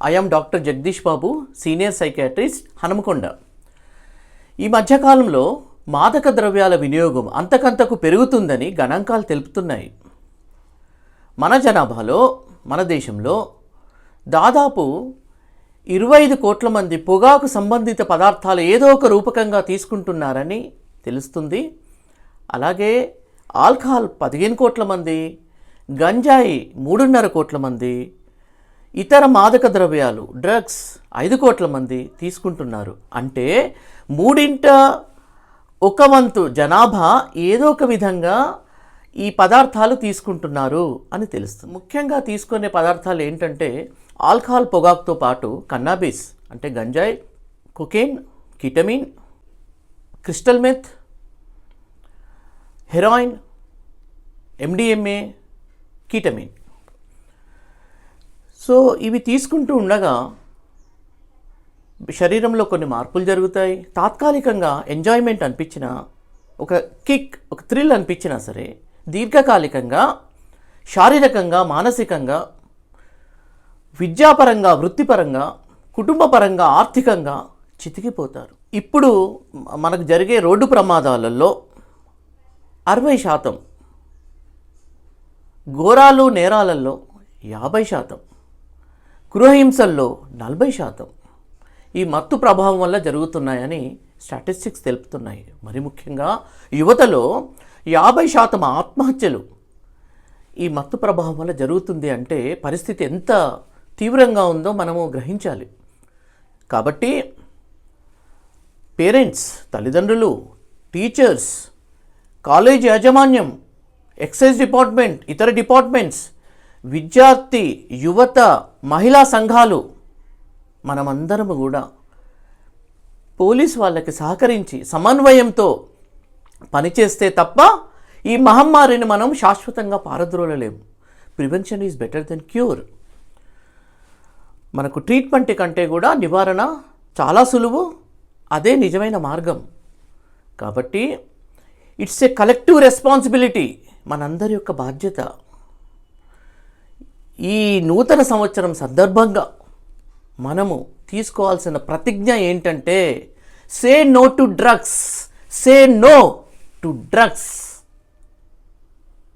I am doctor Jagadish Babu, senior psychiatrist, Hanumakonda. ఈ మధ్యకాలంలో మాదక ద్రవ్యాల వినియోగం అంతకంతకు పెరుగుతుందని గణాంకాలు తెలుపుతున్నాయి. మన జనాభాలో, మన దేశంలో దాదాపు 25 కోట్ల మంది పొగాకు సంబంధిత పదార్థాలు ఏదో ఒక రూపకంగా తీసుకుంటున్నారని తెలుస్తుంది. అలాగే ఆల్కహాల్ 15 కోట్ల మంది, గంజాయి 3.5 కోట్ల మంది, ఇతర మాదక ద్రవ్యాలు డ్రగ్స్ 5 కోట్ల మంది తీసుకుంటున్నారు. అంటే 1/3 జనాభా ఏదో ఒక విధంగా ఈ పదార్థాలు తీసుకుంటున్నారు అని తెలుస్తుంది. ముఖ్యంగా తీసుకునే పదార్థాలు ఏంటంటే ఆల్కహాల్, పొగాకుతో పాటు కన్నాబిస్ అంటే గంజాయి, cocaine, ketamine, crystal meth, heroin, MDMA, ketamine. So ఇవి తీసుకుంటూ ఉండగా శరీరంలో కొన్ని మార్పులు జరుగుతాయి. తాత్కాలికంగా ఎంజాయ్మెంట్ అనిపించినా, ఒక కిక్, ఒక థ్రిల్ అనిపించినా సరే దీర్ఘకాలికంగా శారీరకంగా, మానసికంగా, విద్యాపరంగా, వృత్తిపరంగా, కుటుంబపరంగా, ఆర్థికంగా చితికిపోతారు. ఇప్పుడు మనకు జరిగే రోడ్డు ప్రమాదాలలో 60%, ఘోరాలు నేరాలలో 50%, గృహహింసల్లో 40% ఈ మత్తు ప్రభావం వల్ల జరుగుతున్నాయని స్టాటిస్టిక్స్ తెలుపుతున్నాయి. మరి ముఖ్యంగా యువతలో 50% ఆత్మహత్యలు ఈ మత్తు ప్రభావం వల్ల జరుగుతుంది. అంటే పరిస్థితి ఎంత తీవ్రంగా ఉందో మనము గ్రహించాలి. కాబట్టి పేరెంట్స్, తల్లిదండ్రులు, టీచర్స్, కాలేజ్ యాజమాన్యం, ఎక్సైజ్ డిపార్ట్మెంట్, ఇతర డిపార్ట్మెంట్స్, విద్యార్థి, యువత, మహిళా సంఘాలు, మనమందరము కూడా పోలీస్ వాళ్ళకి సహకరించి సమన్వయంతో పనిచేస్తే తప్ప ఈ మహమ్మారిని మనం శాశ్వతంగా పారద్రోలలేము. Prevention is better than cure. మనకు ట్రీట్మెంట్ కంటే కూడా నివారణ చాలా సులువు, అదే నిజమైన మార్గం. కాబట్టి ఇట్స్ ఏ కలెక్టివ్ రెస్పాన్సిబిలిటీ, మనందరి యొక్క బాధ్యత. ఈ నూతన సంవత్సరం సందర్భంగా మనము తీసుకోవాల్సిన ప్రతిజ్ఞ ఏంటంటే say no to drugs, say no to drugs.